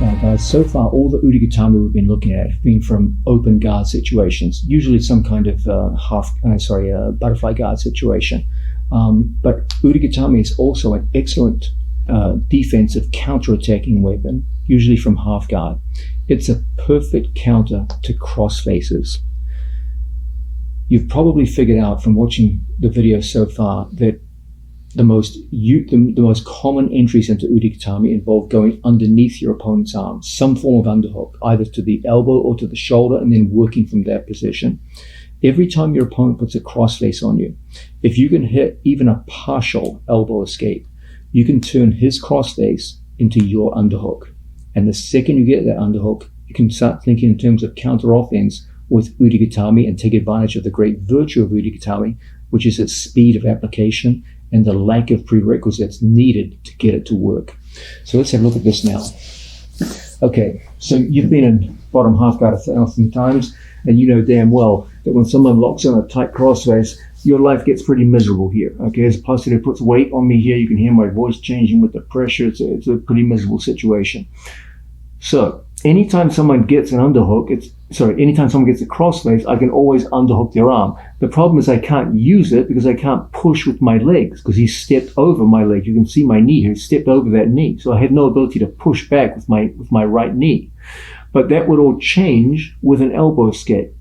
Now guys, so far all the gatame we've been looking at have been from open guard situations, usually some kind of butterfly guard situation. But gatame is also an excellent defensive counter-attacking weapon, usually from half guard. It's a perfect counter to cross faces. You've probably figured out from watching the video so far that the most common entries into gatame involve going underneath your opponent's arm, some form of underhook, either to the elbow or to the shoulder, and then working from that position. Every time your opponent puts a crossface on you, if you can hit even a partial elbow escape, you can turn his crossface into your underhook. And the second you get that underhook, you can start thinking in terms of counter offense with gatame and take advantage of the great virtue of gatame, which is its speed of application and the lack of prerequisites needed to get it to work. So let's have a look at this now. Okay, so you've been in bottom half guard 1,000 times, and you know damn well that when someone locks on a tight crossface, your life gets pretty miserable here. Okay, as Positive puts weight on me here, you can hear my voice changing with the pressure. It's a pretty miserable situation. So anytime someone gets an underhook, anytime someone gets a crossface, I can always underhook their arm. The problem is I can't use it because I can't push with my legs because he stepped over my leg. You can see my knee here. He stepped over that knee. So I have no ability to push back with my right knee. But that would all change with an elbow escape.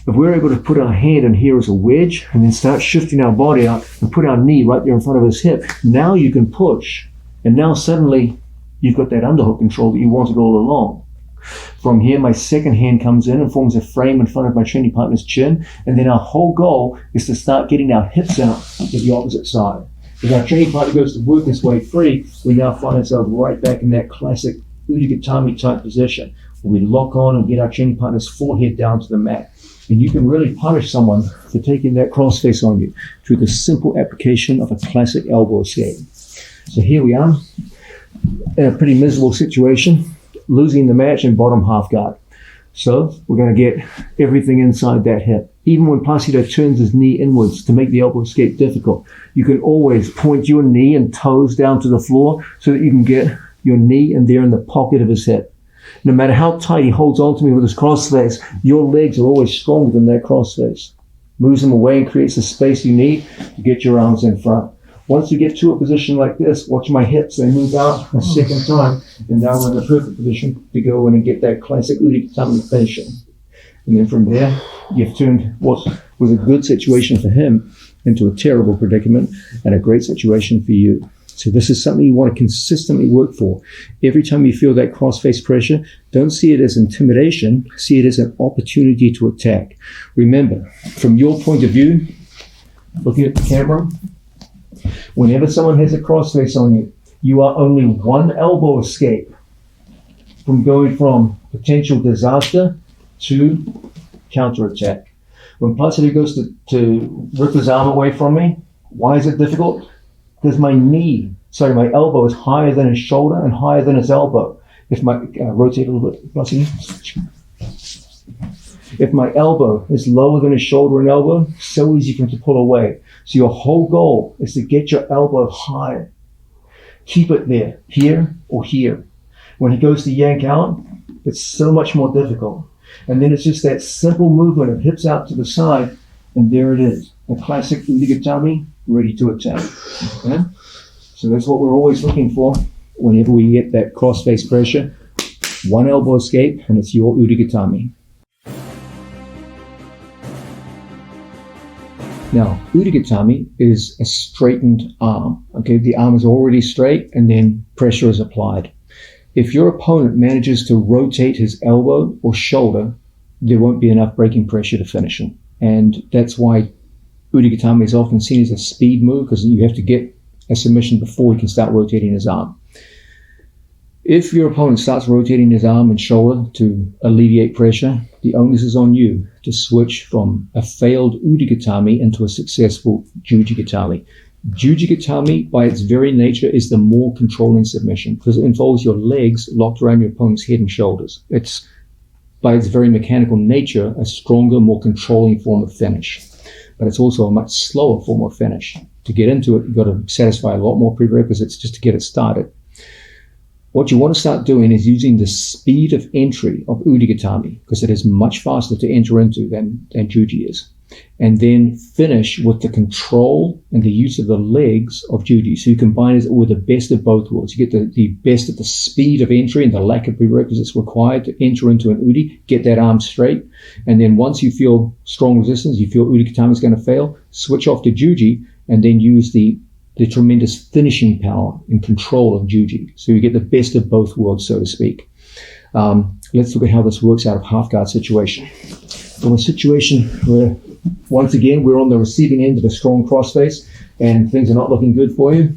If we're able to put our hand in here as a wedge and then start shifting our body out and put our knee right there in front of his hip, now you can push. And now suddenly you've got that underhook control that you wanted all along. From here, my second hand comes in and forms a frame in front of my training partner's chin, and then our whole goal is to start getting our hips out to the opposite side. As our training partner goes to work his way free, we now find ourselves right back in that classic gatame type position, where we lock on and get our training partner's forehead down to the mat. And you can really punish someone for taking that crossface on you through the simple application of a classic elbow escape. So here we are, in a pretty miserable situation, losing the match in bottom half guard. So we're going to get everything inside that hip. Even when Placido turns his knee inwards to make the elbow escape difficult, you can always point your knee and toes down to the floor so that you can get your knee in there in the pocket of his hip. No matter how tight he holds on to me with his crossface, your legs are always stronger than that crossface. Moves them away and creates the space you need to get your arms in front. Once you get to a position like this, watch my hips, they move out a second time, and now we're in the perfect position to go in and get that classic gatame finishing. And then from there, you've turned what was a good situation for him into a terrible predicament and a great situation for you. So this is something you want to consistently work for. Every time you feel that crossface pressure, don't see it as intimidation, see it as an opportunity to attack. Remember, from your point of view, looking at the camera, whenever someone has a crossface on you, you are only one elbow escape from going from potential disaster to counterattack. When Placido goes to rip his arm away from me, why is it difficult? Because my elbow is higher than his shoulder and higher than his elbow. If my, rotate a little bit, Placido. If my elbow is lower than his shoulder and elbow, so easy for him to pull away. So your whole goal is to get your elbow higher. Keep it there, here or here. When he goes to yank out, it's so much more difficult. And then it's just that simple movement of hips out to the side, and there it is. A classic gatame, ready to attack. Okay? So that's what we're always looking for whenever we get that crossface pressure. One elbow escape, and it's your gatame. Now, gatame is a straightened arm. Okay, the arm is already straight, and then pressure is applied. If your opponent manages to rotate his elbow or shoulder, there won't be enough breaking pressure to finish him. And that's why gatame is often seen as a speed move, because you have to get a submission before he can start rotating his arm. If your opponent starts rotating his arm and shoulder to alleviate pressure, the onus is on you to switch from a failed gatame into a successful jujigatame. Jujigatame, by its very nature, is the more controlling submission because it involves your legs locked around your opponent's head and shoulders. It's, by its very mechanical nature, a stronger, more controlling form of finish. But it's also a much slower form of finish. To get into it, you've got to satisfy a lot more prerequisites just to get it started. What you want to start doing is using the speed of entry of gatame, because it is much faster to enter into than juji is. And then finish with the control and the use of the legs of juji. So you combine it with the best of both worlds. You get the best of the speed of entry and the lack of prerequisites required to enter into an uri, get that arm straight. And then once you feel strong resistance, you feel gatame is going to fail, switch off to juji and then use the tremendous finishing power and control of juji. So you get the best of both worlds, so to speak. Let's look at how this works out of half guard situation. From a situation where, once again, we're on the receiving end of a strong crossface and things are not looking good for you,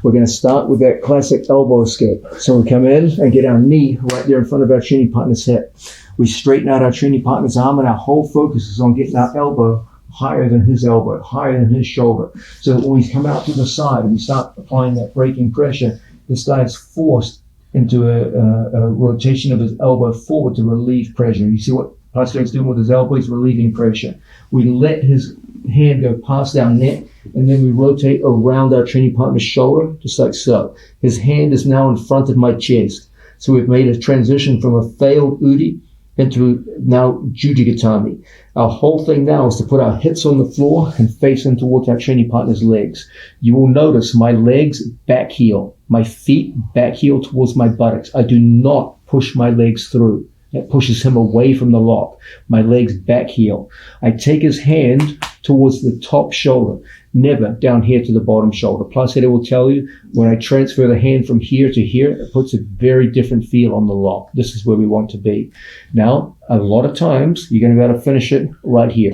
we're going to start with that classic elbow escape. So we come in and get our knee right there in front of our training partner's hip. We straighten out our training partner's arm and our whole focus is on getting our elbow higher than his elbow, higher than his shoulder. So that when we come out to the side and we start applying that braking pressure, this guy is forced into a rotation of his elbow forward to relieve pressure. You see what Pastor's doing with his elbow? He's relieving pressure. We let his hand go past our neck, and then we rotate around our training partner's shoulder, just like so. His hand is now in front of my chest. So we've made a transition from a failed uri into now juji gatame. Our whole thing now is to put our hips on the floor and face in towards our training partner's legs. You will notice my legs back heel, my feet back heel towards my buttocks. I do not push my legs through. That pushes him away from the lock. My legs back heel. I take his hand towards the top shoulder, never down here to the bottom shoulder. Plus, I will tell you, when I transfer the hand from here to here, it puts a very different feel on the lock. This is where we want to be. Now, a lot of times, you're going to be able to finish it right here.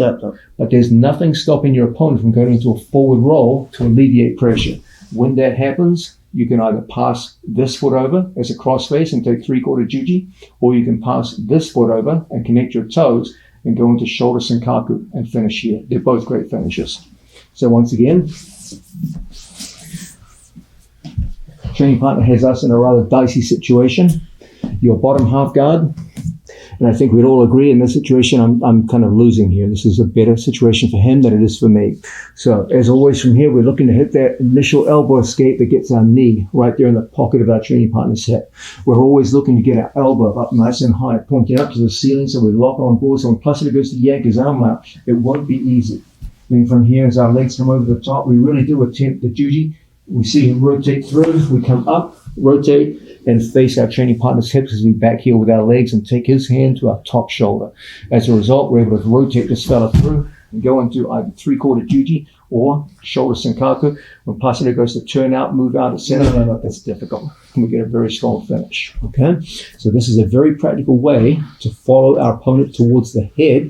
But there's nothing stopping your opponent from going into a forward roll to alleviate pressure. When that happens, you can either pass this foot over as a crossface and take 3/4 juji, or you can pass this foot over and connect your toes and go into shoulder senkaku and finish here. They're both great finishes. So once again, training partner has us in a rather dicey situation. Your bottom half guard, and I think we'd all agree in this situation, I'm kind of losing here. This is a better situation for him than it is for me. So as always from here, we're looking to hit that initial elbow escape that gets our knee right there in the pocket of our training partner's hip. We're always looking to get our elbow up nice and high, pointing up to the ceiling so we lock on board. So when Placido goes to yank his arm out, it won't be easy. I mean, from here, as our legs come over the top, we really do attempt the juji. We see him rotate through, we come up, rotate, and face our training partner's hips as we back heel with our legs and take his hand to our top shoulder. As a result, we're able to rotate this fella through and go into either 3/4 juji or shoulder senkaku. When Placido goes to turn out, move out of center, that's difficult. And we get a very strong finish. Okay? So this is a very practical way to follow our opponent towards the head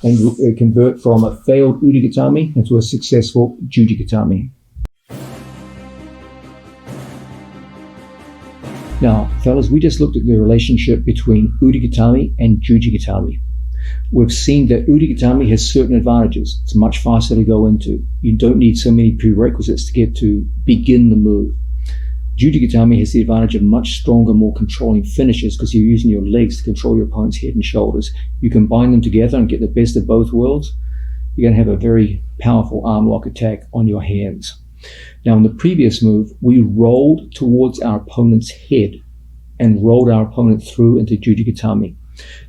and convert from a failed uri gatame into a successful juji gatame. Now, fellas, we just looked at the relationship between uri gatame and juji gatame. We've seen that uri gatame has certain advantages. It's much faster to go into. You don't need so many prerequisites to get to begin the move. Juji gatame has the advantage of much stronger, more controlling finishes because you're using your legs to control your opponent's head and shoulders. You combine them together and get the best of both worlds. You're going to have a very powerful arm lock attack on your hands. Now, in the previous move, we rolled towards our opponent's head and rolled our opponent through into juji gatame.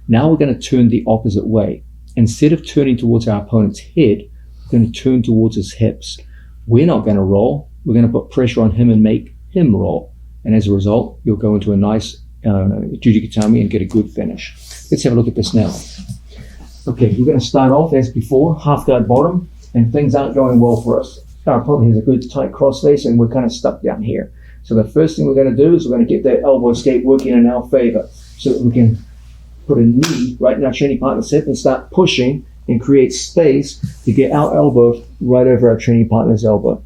Now we're going to turn the opposite way. Instead of turning towards our opponent's head, we're going to turn towards his hips. We're not going to roll. We're going to put pressure on him and make him roll. And as a result, you'll go into a nice juji gatame and get a good finish. Let's have a look at this now. Okay, we're going to start off as before, half guard bottom, and things aren't going well for us. Our opponent has a good tight crossface and we're kind of stuck down here. So the first thing we're going to do is we're going to get that elbow escape working in our favor so that we can put a knee right in our training partner's hip and start pushing and create space to get our elbow right over our training partner's elbow.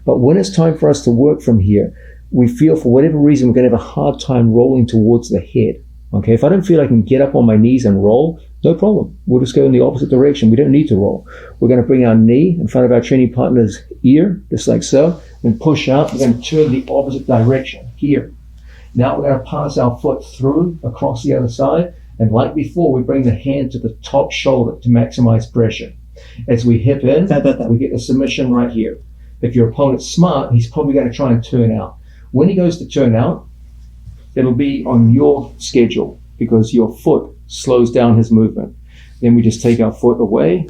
But when it's time for us to work from here, we feel for whatever reason we're going to have a hard time rolling towards the head. Okay, if I don't feel I can get up on my knees and roll, no problem. We'll just go in the opposite direction. We don't need to roll. We're going to bring our knee in front of our training partner's ear, just like so, and push out. We're going to turn the opposite direction here. Now we're going to pass our foot through across the other side. And like before, we bring the hand to the top shoulder to maximize pressure. As we hip in, we get the submission right here. If your opponent's smart, he's probably going to try and turn out. When he goes to turn out, It'll be on your schedule because your foot slows down his movement. Then we just take our foot away,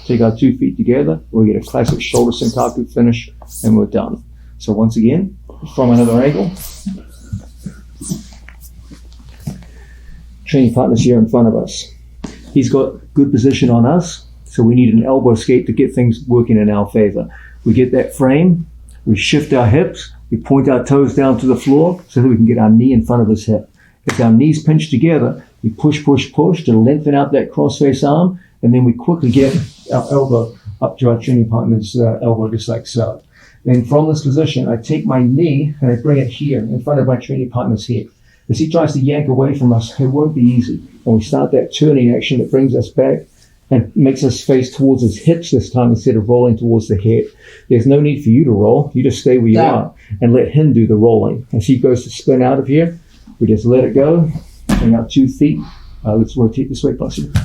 take our 2 feet together, we get a classic shoulder senkaku finish, and we're done. So once again, from another angle, training partner's here in front of us. He's got good position on us, so we need an elbow escape to get things working in our favor. We get that frame, we shift our hips, we point our toes down to the floor so that we can get our knee in front of his hip. If our knees pinch together, we push to lengthen out that cross-face arm, and then we quickly get our elbow up to our training partner's elbow, just like so. Then from this position, I take my knee and I bring it here in front of my training partner's head. As he tries to yank away from us, it won't be easy. And we start that turning action that brings us back and makes us face towards his hips this time instead of rolling towards the head. There's no need for you to roll. You just stay where you are and let him do the rolling. As he goes to spin out of here, we just let it go, bring our 2 feet. Let's rotate this way, possibly.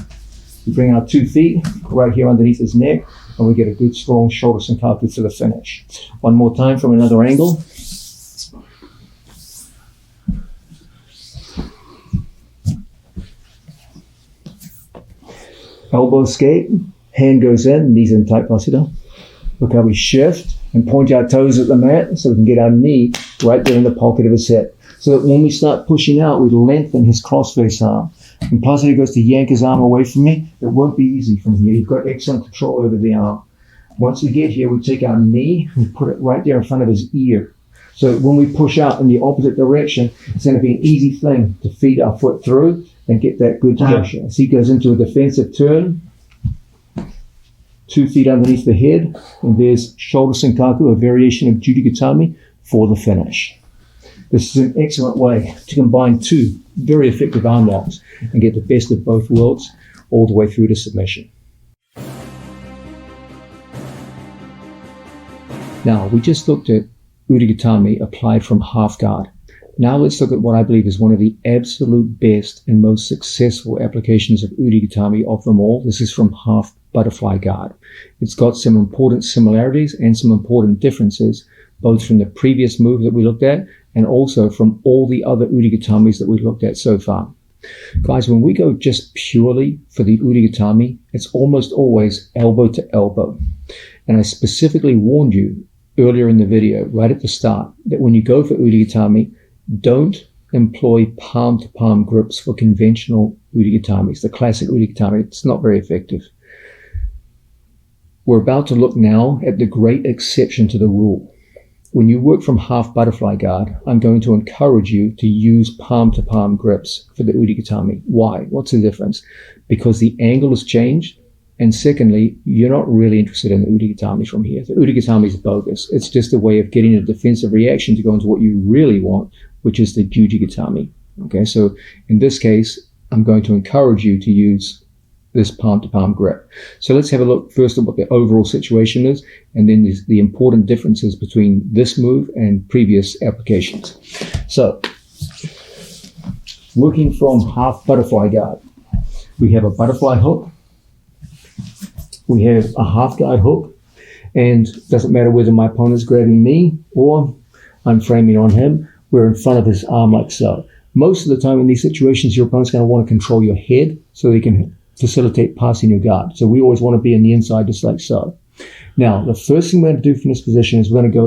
We bring our 2 feet right here underneath his neck, and we get a good strong shoulder senkaku to the finish. One more time from another angle. Elbow escape, hand goes in, knees in tight posture. Look how we shift and point our toes at the mat so we can get our knee right there in the pocket of his hip. So that when we start pushing out, we lengthen his cross-face arm. When Placido goes to yank his arm away from me, it won't be easy from here. You've got excellent control over the arm. Once we get here, we take our knee and put it right there in front of his ear. So when we push out in the opposite direction, it's going to be an easy thing to feed our foot through and get that good pressure. As he goes into a defensive turn, 2 feet underneath the head, and there's shoulder senkaku, a variation of judo gatame, for the finish. This is an excellent way to combine two very effective arm locks and get the best of both worlds all the way through to submission. Now, we just looked at urigatame applied from half guard. Now let's look at what I believe is one of the absolute best and most successful applications of urigatame of them all. This is from half butterfly guard. It's got some important similarities and some important differences, both from the previous move that we looked at and also from all the other urigatames that we've looked at so far. Guys, when we go just purely for the urigatame, it's almost always elbow to elbow. And I specifically warned you earlier in the video, right at the start, that when you go for urigatame, don't employ palm-to-palm grips for conventional urigatames, the classic urigatame. It's not very effective. We're about to look now at the great exception to the rule. When you work from half butterfly guard, I'm going to encourage you to use palm-to-palm grips for the urigatame. Why? What's the difference? Because the angle has changed, and secondly, you're not really interested in the urigatame from here. The urigatame is bogus. It's just a way of getting a defensive reaction to go into what you really want, which is the jujigatame. Okay, so in this case, I'm going to encourage you to use this palm-to-palm grip. So let's have a look first at what the overall situation is, and then the important differences between this move and previous applications. So, working from half butterfly guard, we have a butterfly hook, we have a half guard hook, and it doesn't matter whether my opponent's grabbing me or I'm framing on him, we're in front of his arm like so. Most of the time in these situations, your opponent's going to want to control your head so they can facilitate passing your guard. So we always want to be on the inside just like so. Now, the first thing we're going to do from this position is we're going to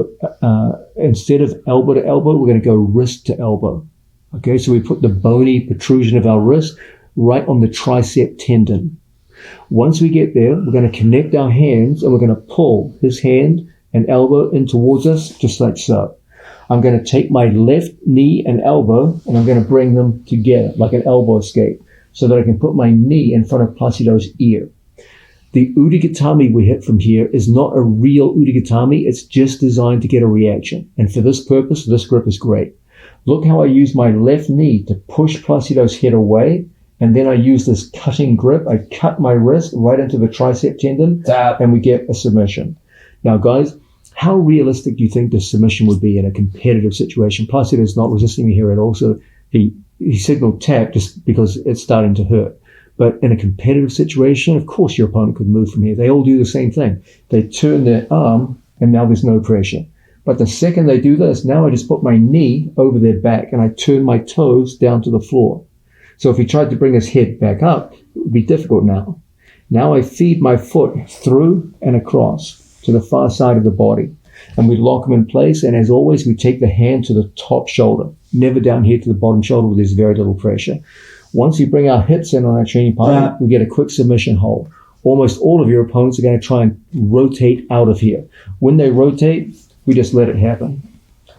go, instead of elbow to elbow, we're going to go wrist to elbow. Okay, so we put the bony protrusion of our wrist right on the tricep tendon. Once we get there, we're going to connect our hands and we're going to pull his hand and elbow in towards us just like so. I'm going to take my left knee and elbow and I'm going to bring them together like an elbow escape, so that I can put my knee in front of Placido's ear. The urigatame we hit from here is not a real urigatame, it's just designed to get a reaction. And for this purpose, this grip is great. Look how I use my left knee to push Placido's head away, and then I use this cutting grip. I cut my wrist right into the tricep tendon, and we get a submission. Now guys, how realistic do you think this submission would be in a competitive situation? Placido's not resisting me here at all, so he signaled tap just because it's starting to hurt. But in a competitive situation, of course your opponent could move from here. They all do the same thing. They turn their arm, and now there's no pressure. But the second they do this, now I just put my knee over their back and I turn my toes down to the floor. So if he tried to bring his head back up, it would be difficult now. Now I feed my foot through and across to the far side of the body. And we lock them in place. And as always, we take the hand to the top shoulder, never down here to the bottom shoulder where there's very little pressure. Once we bring our hips in on our training partner, we get a quick submission hold. Almost all of your opponents are going to try and rotate out of here. When they rotate, we just let it happen.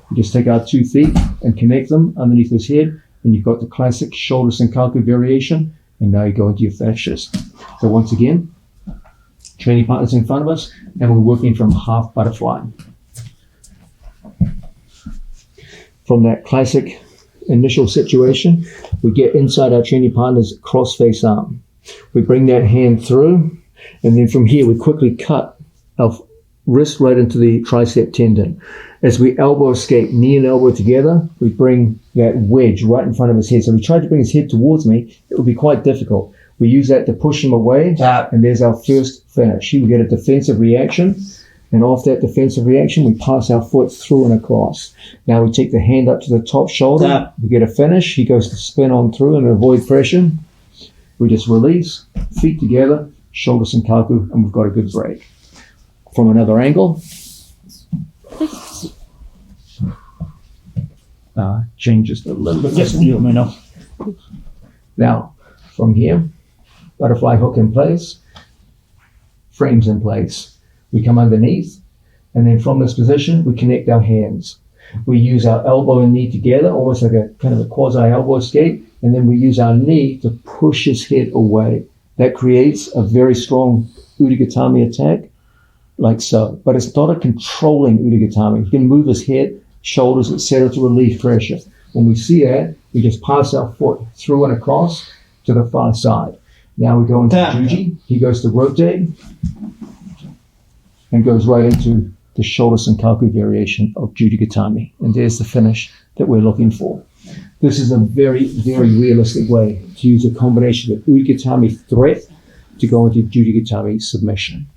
We just take our 2 feet and connect them underneath his head, and you've got the classic shoulder senkaku variation, and now you go into your finishes. So once again, training partners in front of us, and we're working from half butterfly. From that classic initial situation, we get inside our training partner's cross-face arm. We bring that hand through, and then from here we quickly cut our wrist right into the tricep tendon. As we elbow escape, knee and elbow together, we bring that wedge right in front of his head. So if he tried to bring his head towards me, it would be quite difficult. We use that to push him away, and there's our first finish. We get a defensive reaction, and off that defensive reaction, we pass our foot through and across. Now we take the hand up to the top shoulder, we get a finish. He goes to spin on through and avoid pressure. We just release, feet together, shoulder senkaku, and we've got a good break. From another angle, change just a little bit. Yes, you may know. Now, from here, butterfly hook in place, frames in place. We come underneath, and then from this position, we connect our hands. We use our elbow and knee together, almost like a kind of a quasi-elbow escape, and then we use our knee to push his head away. That creates a very strong urigatame attack, like so. But it's not a controlling urigatame. He can move his head, shoulders, etc. to relieve pressure. When we see that, we just pass our foot through and across to the far side. Now we go into juji. He goes to rotate and goes right into the shoulder senkaku variation of jujigatame. And there's the finish that we're looking for. This is a very, very realistic way to use a combination of urigatame threat to go into jujigatame submission.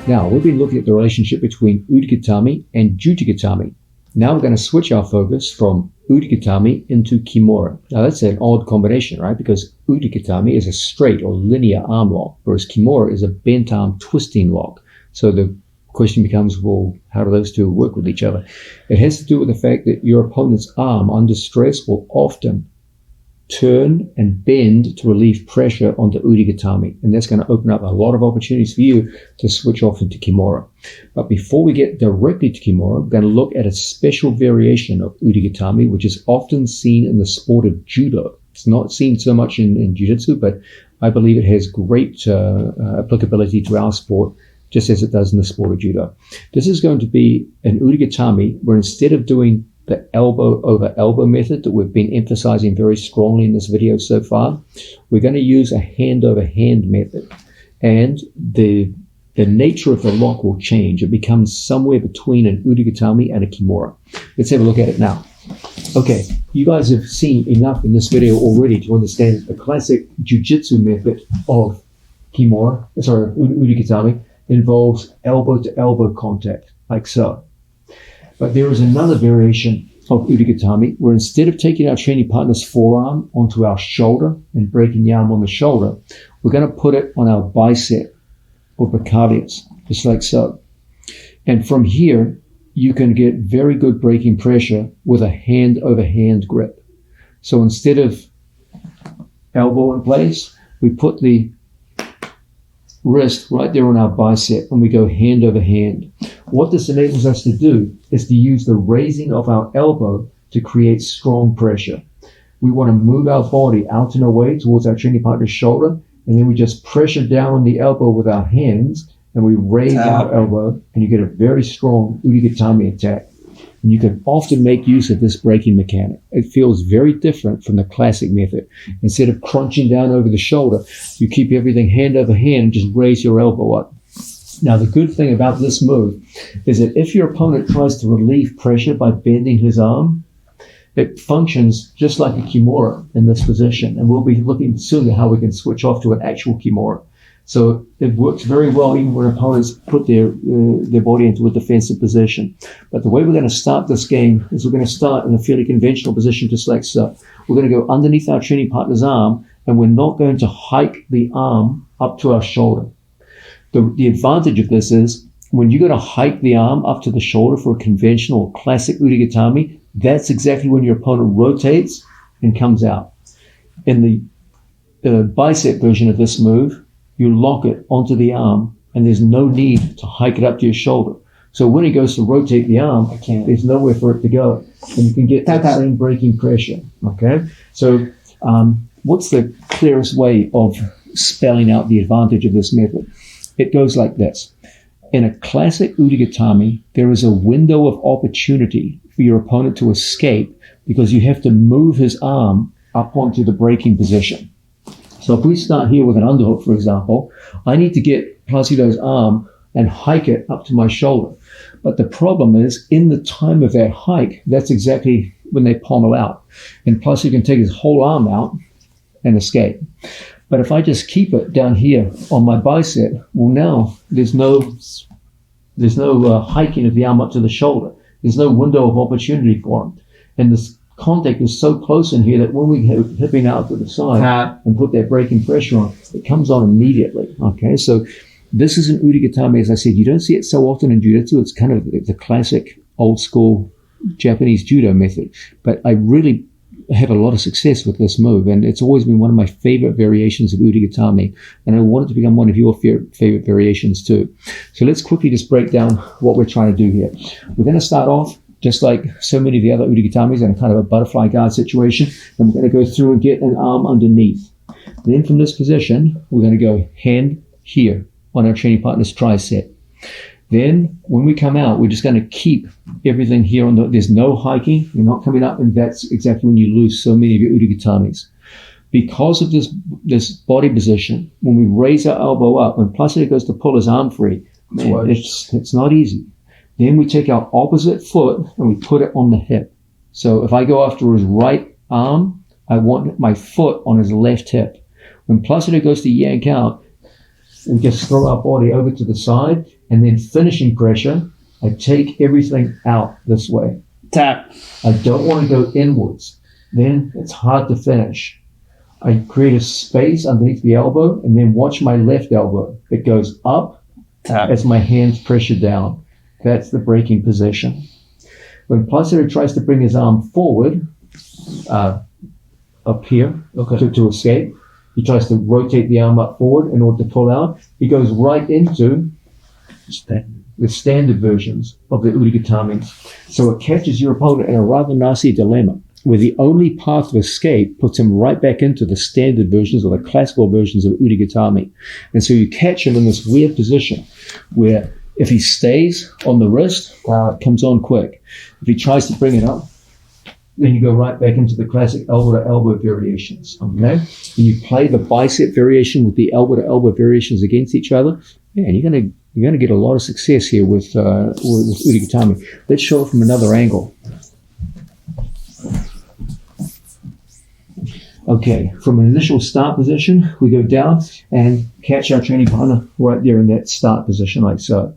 Now, we've been looking at the relationship between urigatame and jujigatame. Now we're going to switch our focus from urigatame into kimura. Now that's an odd combination, right? Because urigatame is a straight or linear arm lock, whereas kimura is a bent arm twisting lock. So the question becomes, well, how do those two work with each other? It has to do with the fact that your opponent's arm under stress will often turn and bend to relieve pressure onto urigatame, and that's going to open up a lot of opportunities for you to switch off into kimura. But before we get directly to kimura, we're going to look at a special variation of urigatame, which is often seen in the sport of judo. It's not seen so much in jiu-jitsu, but I believe it has great applicability to our sport, just as it does in the sport of judo. This is going to be an urigatame where instead of doing the elbow over elbow method that we've been emphasizing very strongly in this video so far, we're going to use a hand over hand method. And the nature of the lock will change. It becomes somewhere between an urigatame and a kimura. Let's have a look at it now. Okay, you guys have seen enough in this video already to understand that the classic jiu-jitsu method of urigatame involves elbow to elbow contact, like so. But there is another variation of urigatame where instead of taking our training partner's forearm onto our shoulder and breaking the arm on the shoulder, we're going to put it on our bicep or brachialis, just like so. And from here, you can get very good breaking pressure with a hand over hand grip. So instead of elbow in place, we put the wrist right there on our bicep and we go hand over hand. What this enables us to do is to use the raising of our elbow to create strong pressure. We want to move our body out and away towards our training partner's shoulder, and then we just pressure down on the elbow with our hands and we raise our elbow, and you get a very strong urigatame attack. And you can often make use of this breaking mechanic. It feels very different from the classic method. Instead of crunching down over the shoulder, you keep everything hand over hand and just raise your elbow up. Now, the good thing about this move is that if your opponent tries to relieve pressure by bending his arm, it functions just like a kimura in this position. And we'll be looking soon at how we can switch off to an actual kimura. So it works very well even when opponents put their body into a defensive position. But the way we're going to start this game is we're going to start in a fairly conventional position, just like so. We're going to go underneath our training partner's arm, and we're not going to hike the arm up to our shoulder. The advantage of this is when you're going to hike the arm up to the shoulder for a conventional classic urigatame, that's exactly when your opponent rotates and comes out. In the bicep version of this move, you lock it onto the arm, and there's no need to hike it up to your shoulder. So when he goes to rotate the arm, there's nowhere for it to go. And you can get that same braking pressure, okay? So what's the clearest way of spelling out the advantage of this method? It goes like this. In a classic urigatame, there is a window of opportunity for your opponent to escape because you have to move his arm up onto the braking position. So if we start here with an underhook, for example, I need to get Placido's arm and hike it up to my shoulder. But the problem is, in the time of that hike, that's exactly when they pommel out. And Placido can take his whole arm out and escape. But if I just keep it down here on my bicep, well, now there's no hiking of the arm up to the shoulder. There's no window of opportunity for him. And this contact is so close in here that when we have hipping out to the side and put that braking pressure on, it comes on immediately. Okay, so this is an urigatame. As I said, you don't see it so often in jiu-jitsu. It's kind of the classic old school Japanese judo method. But I really have a lot of success with this move, and it's always been one of my favorite variations of urigatame, and I want it to become one of your favorite variations too. So let's quickly just break down what we're trying to do here. We're going to start off just like so many of the other urigatames in a kind of a butterfly guard situation, and we're going to go through and get an arm underneath. Then from this position, we're going to go hand here on our training partner's tricep. Then when we come out, we're just going to keep everything here there's no hiking. You're not coming up, and that's exactly when you lose so many of your urigatames. Because of this body position, when we raise our elbow up, when Placido goes to pull his arm free, man, it's not easy. Then we take our opposite foot and we put it on the hip. So if I go after his right arm, I want my foot on his left hip. When Placido goes to yank out, we just throw our body over to the side, and then finishing pressure, I take everything out this way. Tap. I don't want to go inwards. Then it's hard to finish. I create a space underneath the elbow, and then watch my left elbow. It goes up as my hands pressure down. That's the braking position. When Placido tries to bring his arm forward, up here, to escape, he tries to rotate the arm up forward in order to pull out. He goes right into the standard versions of the urigatame. So it catches your opponent in a rather nasty dilemma, where the only path of escape puts him right back into the standard versions or the classical versions of urigatame. And so you catch him in this weird position where if he stays on the wrist, it comes on quick. If he tries to bring it up, then you go right back into the classic elbow-to-elbow variations, okay? And you play the bicep variation with the elbow-to-elbow variations against each other, and you're gonna get a lot of success here with urigatame. Let's show it from another angle. Okay, from an initial start position, we go down and catch our training partner right there in that start position, like so.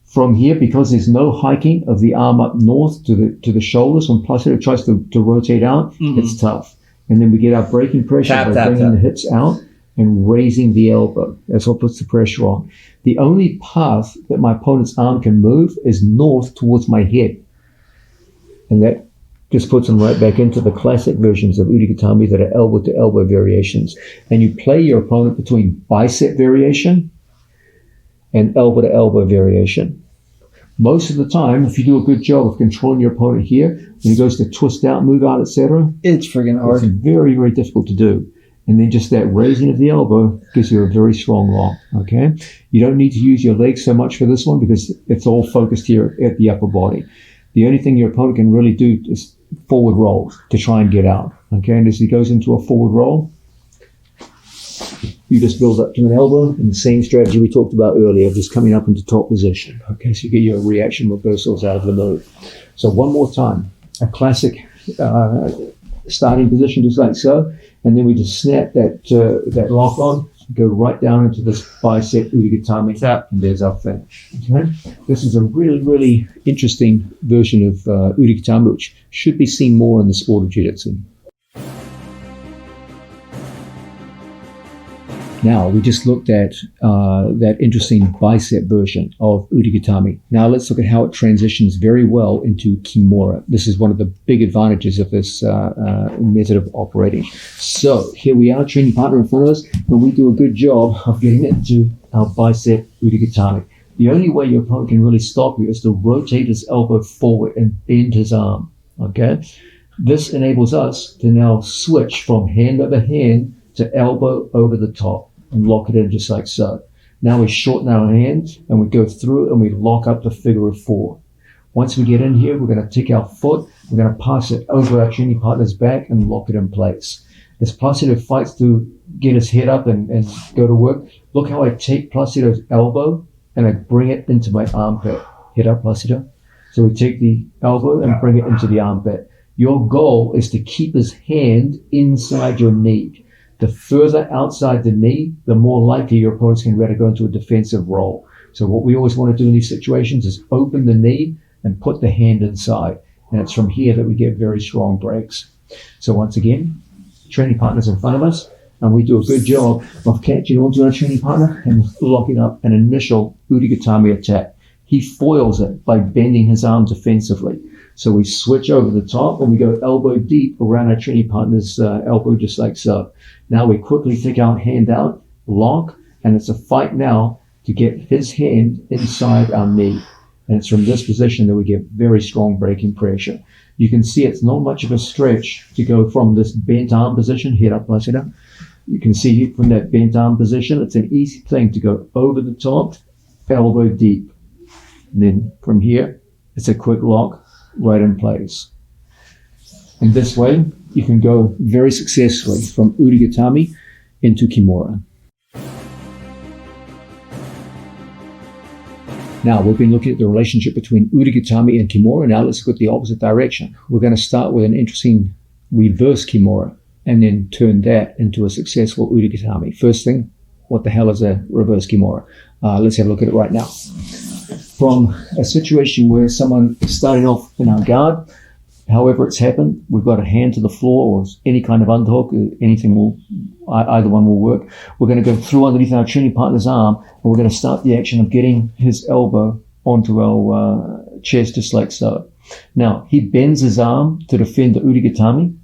From here, because there's no hiking of the arm up north to the shoulders, when Placido tries to rotate out, it's tough. And then we get our braking pressure by bringing the hips out and raising the elbow. That's what puts the pressure on. The only path that my opponent's arm can move is north towards my head. And that just puts him right back into the classic versions of urigatame that are elbow-to-elbow variations. And you play your opponent between bicep variation and elbow-to-elbow variation. Most of the time, if you do a good job of controlling your opponent here, when he goes to twist out, move out, etc., it's friggin' hard. It's very, very difficult to do. And then just that raising of the elbow gives you a very strong lock, okay? You don't need to use your legs so much for this one because it's all focused here at the upper body. The only thing your opponent can really do is forward roll to try and get out, okay? And as he goes into a forward roll, you just build up to an elbow in the same strategy we talked about earlier, just coming up into top position. Okay, so you get your reaction reversals out of the move. So one more time, a classic starting position just like so, and then we just snap that lock on, go right down into this bicep urigatame, and there's our finish. Okay? This is a really, really interesting version of urigatame, which should be seen more in the sport of jiu-jitsu. Now, we just looked at that interesting bicep version of urigatame. Now, let's look at how it transitions very well into kimura. This is one of the big advantages of this method of operating. So, here we are, training partner in front of us, and we do a good job of getting into our bicep urigatame. The only way your opponent can really stop you is to rotate his elbow forward and bend his arm. Okay? This enables us to now switch from hand over hand to elbow over the top and lock it in just like so. Now we shorten our hands and we go through and we lock up the figure of four. Once we get in here, we're going to take our foot, we're going to pass it over our training partner's back and lock it in place. As Placido fights to get his head up and go to work, look how I take Placido's elbow and I bring it into my armpit. Head up, Placido. So we take the elbow and bring it into the armpit. Your goal is to keep his hand inside your knee. The further outside the knee, the more likely your opponents can really go into a defensive role. So what we always want to do in these situations is open the knee and put the hand inside. And it's from here that we get very strong breaks. So once again, training partners in front of us, and we do a good job of catching onto our training partner and locking up an initial urigatame attack. He foils it by bending his arm defensively. So we switch over the top and we go elbow deep around our training partner's elbow just like so. Now we quickly take our hand out, lock, and it's a fight now to get his hand inside our knee. And it's from this position that we get very strong breaking pressure. You can see it's not much of a stretch to go from this bent arm position, head up, Placido. You can see from that bent arm position, it's an easy thing to go over the top, elbow deep. And then from here, it's a quick lock right in place. And this way, you can go very successfully from urigatame into kimura. Now, we've been looking at the relationship between urigatame and kimura. Now let's look at the opposite direction. We're going to start with an interesting reverse kimura and then turn that into a successful urigatame. First thing, what the hell is a reverse kimura? Let's have a look at it right now. From a situation where someone is starting off in our guard, however it's happened, we've got a hand to the floor or any kind of underhook, either one will work. We're going to go through underneath our training partner's arm and we're going to start the action of getting his elbow onto our chest just like so. Now, he bends his arm to defend the urigatame.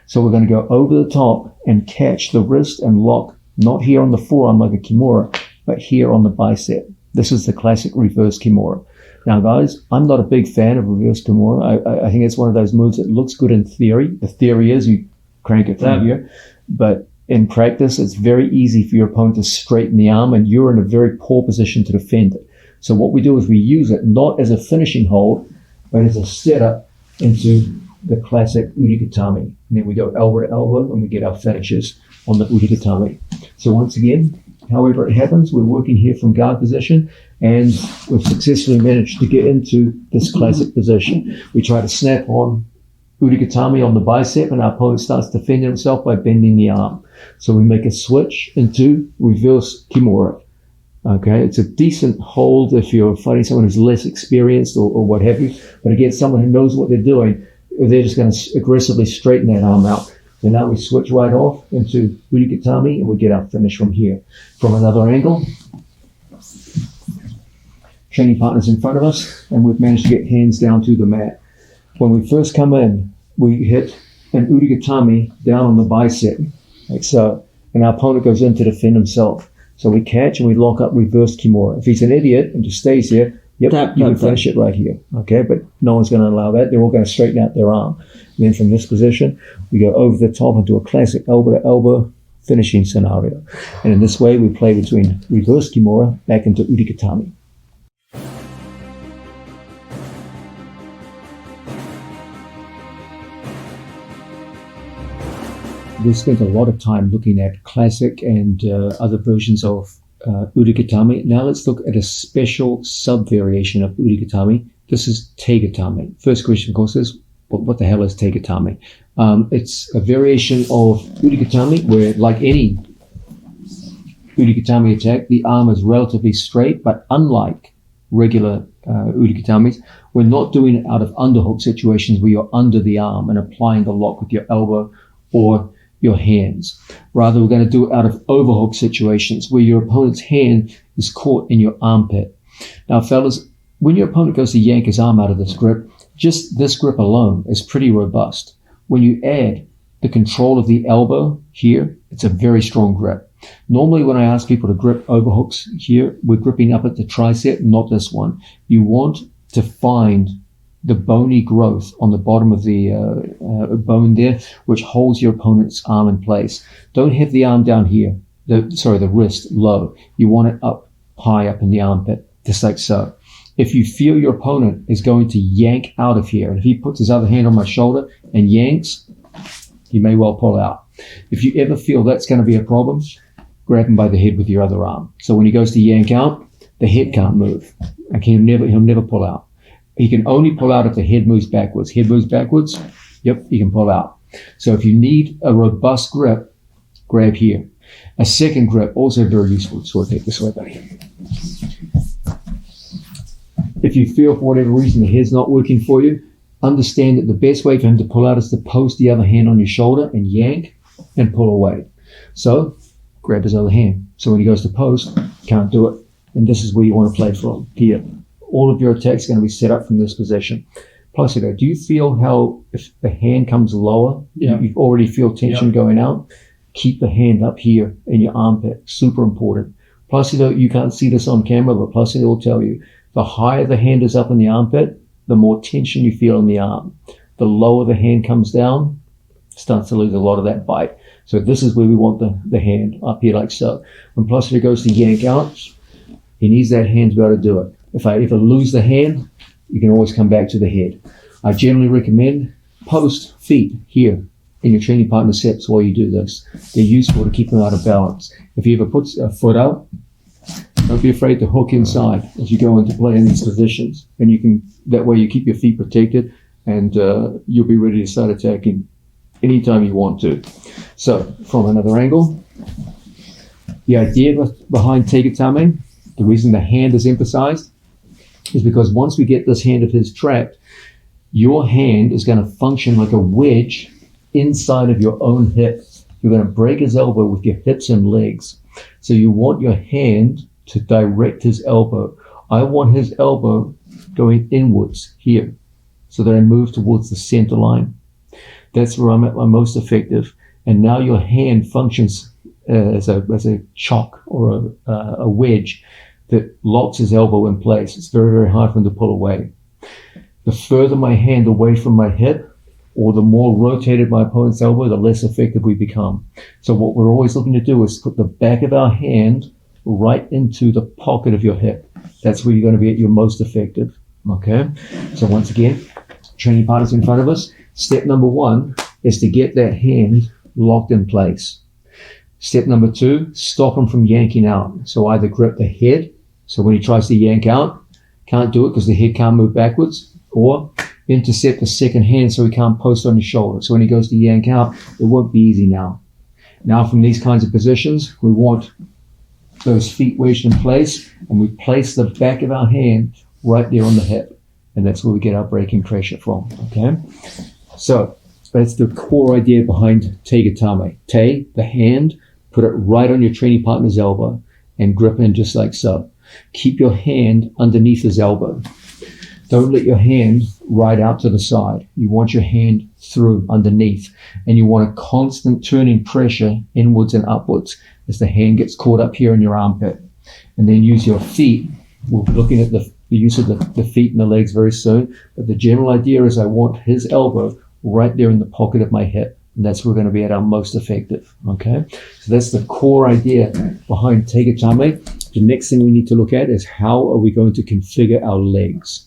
So we're going to go over the top and catch the wrist and lock, not here on the forearm like a kimura, but here on the bicep. This is the classic reverse kimura. Now, guys, I'm not a big fan of reverse kimura. I think it's one of those moves that looks good in theory. The theory is you crank it from here. But in practice, it's very easy for your opponent to straighten the arm, and you're in a very poor position to defend it. So what we do is we use it not as a finishing hold, but as a setup into the classic urigatame. And then we go elbow to elbow, and we get our finishes on the urigatame. So once again, however it happens, we're working here from guard position, and we've successfully managed to get into this classic position. We try to snap on urigatame on the bicep, and our opponent starts defending himself by bending the arm. So we make a switch into reverse kimura. Okay, it's a decent hold if you're fighting someone who's less experienced or what have you. But again, someone who knows what they're doing, they're just going to aggressively straighten that arm out. So now we switch right off into urigatame and we get our finish from here. From another angle, training partners in front of us, and we've managed to get hands down to the mat. When we first come in, we hit an urigatame down on the bicep, like so, and our opponent goes in to defend himself. So we catch and we lock up reverse kimura. If he's an idiot and just stays here, you can finish it right here. Okay, but no one's going to allow that. They're all going to straighten out their arm. And then from this position, we go over the top into a classic elbow-to-elbow finishing scenario. And in this way, we play between reverse kimura back into urigatame. We spent a lot of time looking at classic and other versions of urigatame. Now let's look at a special sub-variation of urigatame. This is teigatame. First question, of course, is what the hell is te gatame? It's a variation of urigatame where, like any urigatame attack, the arm is relatively straight, but unlike regular urigatames, we're not doing it out of underhook situations where you're under the arm and applying the lock with your elbow or your hands. Rather, we're going to do it out of overhook situations where your opponent's hand is caught in your armpit. Now, fellas, when your opponent goes to yank his arm out of this grip, just this grip alone is pretty robust. When you add the control of the elbow here, it's a very strong grip. Normally, when I ask people to grip overhooks here, we're gripping up at the tricep, not this one. You want to find the bony growth on the bottom of the bone there, which holds your opponent's arm in place. Don't have the arm down here, the wrist low. You want it up high up in the armpit, just like so. If you feel your opponent is going to yank out of here, and if he puts his other hand on my shoulder and yanks, you may well pull out. If you ever feel that's going to be a problem, grab him by the head with your other arm. So when he goes to yank out, the head can't move. He'll never pull out. He can only pull out if the head moves backwards. Head moves backwards, yep, he can pull out. So if you need a robust grip, grab here. A second grip, also very useful. Sort of take this way, buddy. If you feel for whatever reason the head's not working for you, understand that the best way for him to pull out is to post the other hand on your shoulder and yank and pull away. So grab his other hand. So when he goes to post, can't do it. And this is where you want to play from, here. All of your attacks are going to be set up from this position. Placido, do you feel how if the hand comes lower, you already feel tension going out? Keep the hand up here in your armpit. Super important. Placido, you can't see this on camera, but Placido will tell you, the higher the hand is up in the armpit, the more tension you feel in the arm. The lower the hand comes down, starts to lose a lot of that bite. So this is where we want the hand up here like so. When Placido goes to yank out, he needs that hand to be able to do it. If I ever lose the hand, you can always come back to the head. I generally recommend post feet here in your training partner steps while you do this. They're useful to keep them out of balance. If you ever put a foot out, don't be afraid to hook inside as you go into play in these positions. And you can, that way you keep your feet protected and you'll be ready to start attacking anytime you want to. So from another angle, the idea behind te gatame, the reason the hand is emphasized is because once we get this hand of his trapped, your hand is going to function like a wedge inside of your own hip. You're going to break his elbow with your hips and legs. So you want your hand to direct his elbow. I want his elbow going inwards here so that I move towards the center line. That's where I'm at my most effective. And now your hand functions as a chock or a wedge that locks his elbow in place. It's very, very hard for him to pull away. The further my hand away from my hip, or the more rotated my opponent's elbow, the less effective we become. So what we're always looking to do is put the back of our hand right into the pocket of your hip. That's where you're going to be at your most effective. Okay? So once again, training partners in front of us. Step number 1 is to get that hand locked in place. Step number 2, stop him from yanking out. So either grip the head, so when he tries to yank out, can't do it because the head can't move backwards, or intercept the second hand so he can't post on your shoulder. So when he goes to yank out, it won't be easy now. Now from these kinds of positions, we want those feet wedged in place, and we place the back of our hand right there on the hip. And that's where we get our breaking pressure from, okay? So that's the core idea behind te gatame. Te, the hand, put it right on your training partner's elbow and grip in just like so. Keep your hand underneath his elbow. Don't let your hand ride out to the side. You want your hand through underneath, and you want a constant turning pressure inwards and upwards as the hand gets caught up here in your armpit. And then use your feet. We'll be looking at the use of the feet and the legs very soon, but the general idea is I want his elbow right there in the pocket of my hip, and that's where we're going to be at our most effective, okay? So that's the core idea behind te gatame. The next thing we need to look at is how are we going to configure our legs.